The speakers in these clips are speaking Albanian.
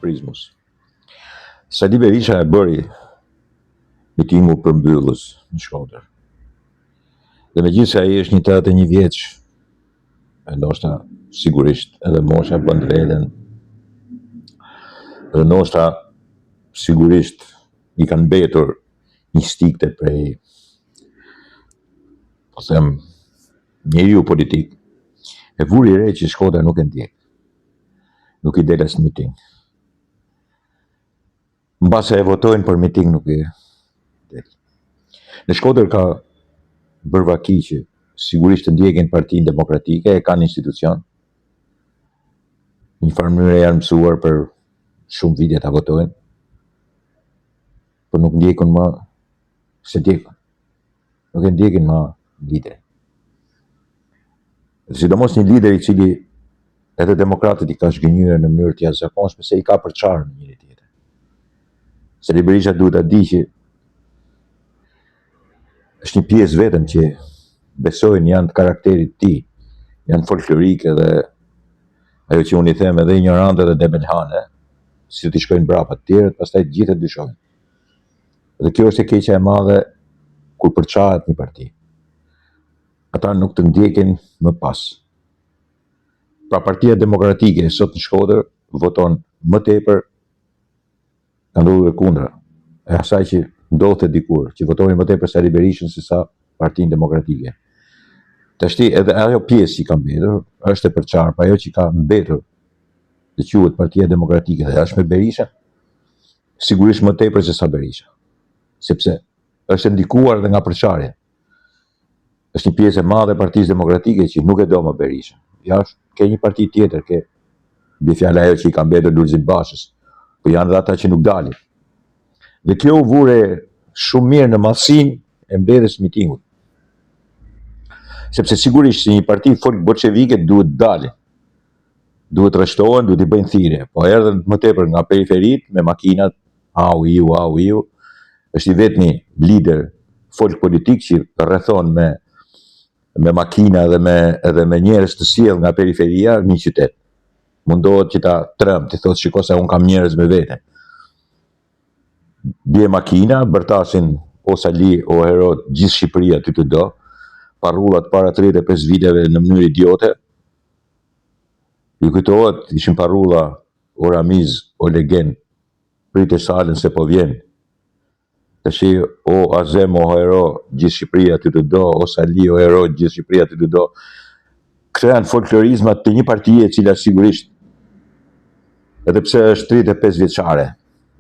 Prizmus. Sali Berisha e bëri mitingu për mbyllës në Shkodër. Dhe megjithëse ai është një 81 vjeç, ndoshta sigurisht edhe mosha bën veten. Dhe ndoshta sigurisht i kanë mbetur një stikte prej, po them, njeriu politik. E vuri re që Shkodra nuk e ndjek. Nuk i del as në miting. Mbase e votojnë për miting nuk i del. Në Shkodër ka bërvaki që sigurisht të ndjekin Partinë Demokratike, e kanë institucion. Një farë mënyrë janë mësuar për shumë vite ta votojnë, por nuk ndjekun më se ndjekun. Nuk e ndjekin më lider. Sidomos një lider i cili edhe demokratët i ka zhgënjyer në mënyrë të jashtëzakonshme se i ka përçarë në njëri tjetër. Sali Berisha duhet ta di që është një pjesë vetëm që besojnë janë të karakterit të tij, janë folklorike dhe ajo që unë i them edhe ignorante dhe debelhane, si të shkojnë brapa të tjerët, pastaj të gjithë dyshojnë. Dhe kjo është e keqja e madhe kur përçahet një parti. Ata nuk të ndjekin më pas. Pra Partia Demokratike sot në Shkodër voton më tepër ka ndodhur e kundra. E asaj që ndodhte dikur, që votonin më tepër Sali Berishën se sa Partinë Demokratike. Tashti edhe ajo pjesë që ka mbetur është e përçarë, pa ajo që ka mbetur dhe quhet Partia Demokratike dhe është me Berisha, sigurisht më tepër se sa Berisha. Sepse është ndikuar dhe nga përçarja. Është një pjesë e madhe e Partisë Demokratike që nuk e do më Berisha. Jashtë ke një parti tjetër, ke mbi fjala ajo që i ka mbetur Lulzim Bashës, po janë dhe ata që nuk dalin. Dhe kjo u vure shumë mirë në madhsinë e mbledhjes së mitingut. Sepse sigurisht se një parti folk bolshevike duhet dalin. Duhet rreshtohen, duhet i bëjnë thirrje, po erdhën më tepër nga periferit me makinat, au iu. Është i vetmi lider folk politik që rrethon me makina dhe me njerëz të sjell nga periferia në një qytet. Mundohet që ta tremb, të thotë shiko se un kam njerëz me vete. Bie makina, bërtasin o Sali o Herod gjithë Shqipëria ty të do, parrullat para 35 viteve në mënyrë idiote. Ju kujtohet, ishin parrulla o Ramiz o Legen, prite salën se po vjen. Tashi o Azem o Hero gjithë Shqipëria ty të do, o Sali o Hero gjithë Shqipëria ty të do. Këto janë folklorizmat të një partie e cila sigurisht, edhe pse është 35 vjeçare,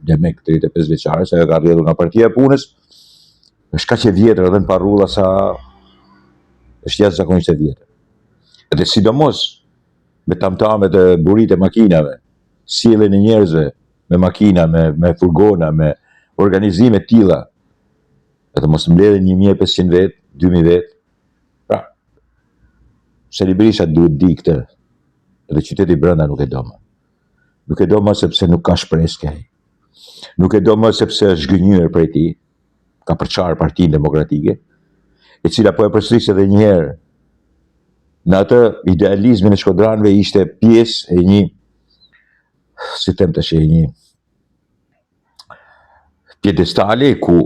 Demek 35 vjeçare, se ka rrjedhur nga Partia e Punës, është kaq e vjetër edhe në parrulla sa është jashtëzakonisht e vjetër. Edhe sidomos me tamtamet e burit e makinave, sjelljen e njerëzve me makina, me furgona, me organizime të tilla, edhe mos mbledhen 1500 vet, 2000 vet. Pra, Sali Berisha duhet di këtë, edhe qyteti brenda nuk e do më. Nuk e do më sepse nuk ka shpresë ai. Nuk e do më sepse është zhgënjyer prej tij, ka përçarë Partinë Demokratike, e cila po e përsëris edhe një herë. Në atë idealizmin e shkodranëve ishte pjesë e një, si them tash, një pjedestali ku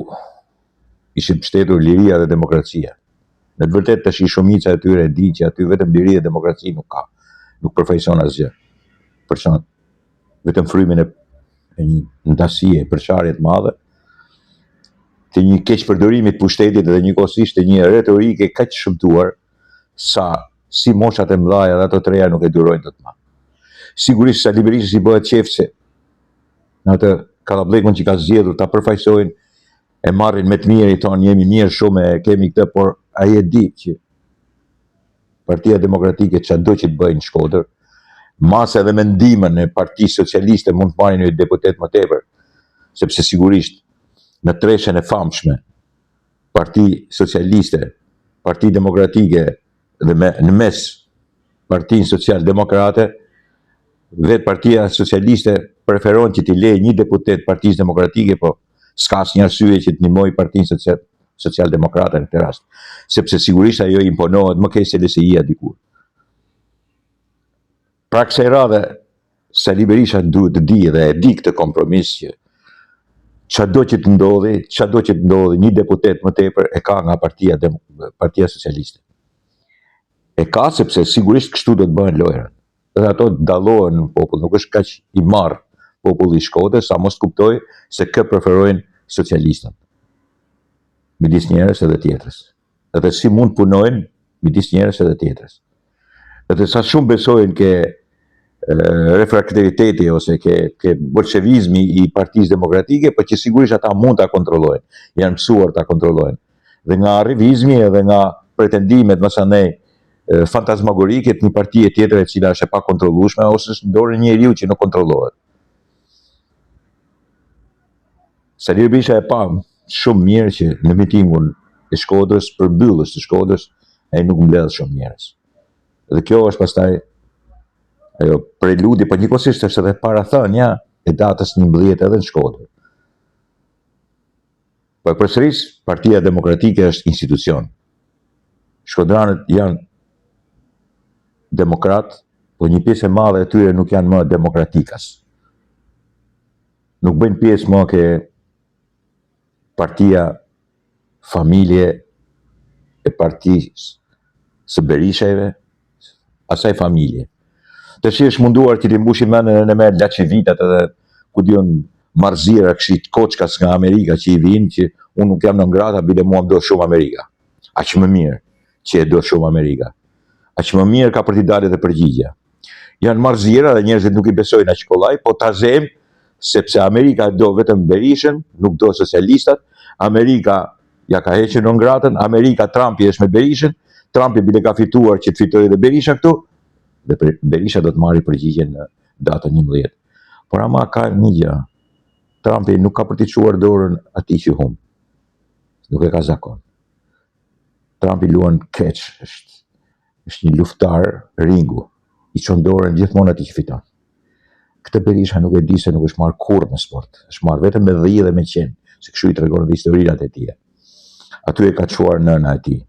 ishin mbështetur liria dhe demokracia. Në të vërtetë tash shumica e tyre e di që aty vetëm liri dhe demokraci nuk ka. Nuk përfaqëson asgjë. Përçon vetëm frymin e një ndasie, përçarje të madhe, të një keq përdorimi të pushtetit dhe njëkohësisht të një retorike kaq shëmtuar sa si moshat e mëdha dhe ato të reja nuk e durojnë dot më. Sigurisht Sali Berisha si bëhet qef se në atë kallabllekun që ka zgjedhur ta përfaqësojnë, e marrin me të mirë, i thonë jemi mirë shumë, e kemi këtë, por ai e di që Partia Demokratike çdo që të bëjnë në Shkodër, masa dhe me ndihmën e Partisë Socialiste mund të marrin një deputet më tepër, sepse sigurisht në treshën e famshme Parti Socialiste, Parti Demokratike dhe në mes Partinë Social-Demokrate, vetë Partia Socialiste preferon që t'i lejë një deputet Partisë Demokratike, po s'ka asnjë arsye që të ndihmoj Partinë Social-Demokrate në këtë rast, sepse sigurisht ajo imponohet më keq se LSI-ja dikur. Pra kësaj radhe, Sali Berisha duhet të di dhe e di këtë kompromis që çdo që të ndodhi, një deputet më tepër e ka nga Partia Socialiste. E ka sepse sigurisht kështu do të bëhen lojrat. Dhe ato dallohen në popull, nuk është kaq i marr populli i Shkodrës sa mos kuptoj se kë preferojnë socialistët. Midis njerëz edhe tjetrës. Edhe si mund punojnë midis njerëz edhe tjetrës. Edhe sa shumë besojnë ke refraktariteti ose ke bolshevizmi i Partisë Demokratike, por që sigurisht ata mund ta kontrollojnë, janë mësuar ta kontrollojnë. Dhe nga arrivizmi edhe nga pretendimet masanej fantazmagorike të një partie tjetër e cila është e pakontrollueshme ose është në dorën e njeriu që nuk kontrollohet. Sali Berisha e pa shumë mirë që në mitingun e Shkodrës, përmbyllës të Shkodrës, ai nuk mbledh shumë njerëz. Dhe kjo është pastaj ajo preludi, por njëkohësisht është edhe parathënia e datës 11 edhe në Shkodër. Por përsëris, Partia Demokratike është institucion. Shkodranët janë demokrat, por një pjesë e madhe e tyre nuk janë më demokratikas. Nuk bëjnë pjesë më ke partia familje e partisë së Berishajve, asaj familje. Të shi është munduar që t'i mbushin mendën e me laçevitat edhe ku dion marzira këshit koçkas nga Amerika që i vinë, që unë nuk jam në ngrata, bile mua më do shumë Amerika. Aq më mirë që e do shumë Amerika. Aq më mirë ka për t'i dalë dhe përgjigja. Janë marzira dhe njerëzit nuk i besojnë aq kollaj, po ta zem sepse Amerika do vetëm Berishën, nuk do socialistat. Amerika ja ka hequr në ngratën, Amerika Trumpi është me Berishën, Trumpi bile ka fituar që të fitojë dhe Berisha këtu, dhe Berisha do të marrë përgjigjen në datën 11. Por ama ka një gjë, Trumpi nuk ka për t'i çuar dorën atij që humb. Nuk e ka zakon. Trumpi luan keq, është një luftar ringu, i çon dorën gjithmonë atij që fiton. Këtë Berisha nuk e di se nuk është marrë kurrë në sport, është marrë vetëm me dhije dhe me qenë, se kështu i tregon dhe historirat e tij. Aty e ka çuar nëna e tij.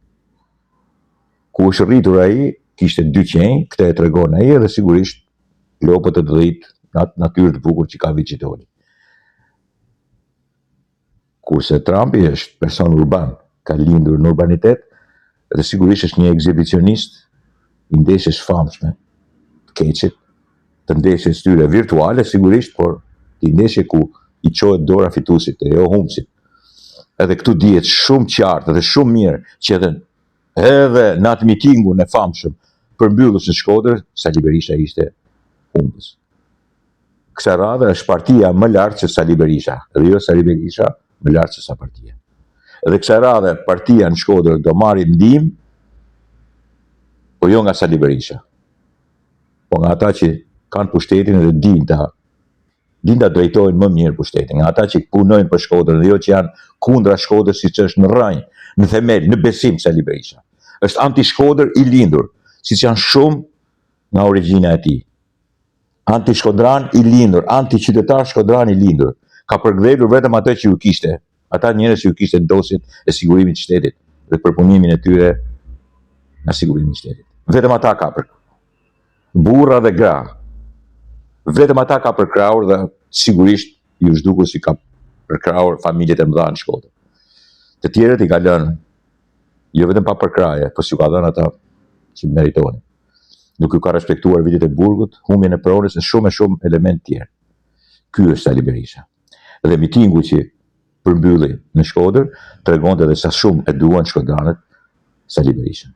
Ku është rritur ai, kishte 2 qenj, këtë e tregon ai dhe sigurisht lopët e të dhit, natyrë të bukur që ka Viçitoli. Kurse Trumpi është person urban, ka lindur në urbanitet dhe sigurisht është një ekzibicionist i ndeshjes famshme, të keqit, të ndeshjes tyre virtuale sigurisht, por të ndeshje ku i çohet dora fituesit e jo humbësit. Edhe këtu dihet shumë qartë dhe shumë mirë që edhe në atë mitingun e famshëm përmbyllës në Shkodër, Sali Berisha ishte humbës. Kësa radhe është partia më lartë se Sali Berisha, dhe jo Sali Berisha më lartë se sa partia. Dhe kësa radhe partia në Shkodër do marri ndihmë, po jo nga Sali Berisha, po nga ata që kanë pushtetin dhe din ta drejtojnë më mirë pushtetin, nga ata që punojnë për Shkodrën dhe jo që janë kundra Shkodrës siç është në rrënjë, në themel, në besim Sali Berisha. Është anti-Shkodër i lindur, siç janë shumë nga origjina e tij. Anti-Shkodran i lindur, anti-qytetar Shkodran i lindur. Ka përkthyer vetëm atë që ju kishte, ata njerëz që ju kishte dosjet e sigurimit të shtetit dhe përpunimin e tyre nga sigurimi i shtetit. Vetëm ata ka burra dhe gra. Vetëm ata ka përkrahur dhe sigurisht ju zhdukur si ka përkrahur familjet e mëdha në Shkodër. Të tjerët i ka lënë, jo vetëm pa përkraje, po s'ju ka dhënë ata që meritonin. Nuk ju ka respektuar vitet e burgut, humbjen e pronës e shumë element tjerë. Ky është Sali Berisha. Dhe mitingu që përmbylli në Shkodër tregonte edhe sa shumë e duan shkodranët Sali Berishën.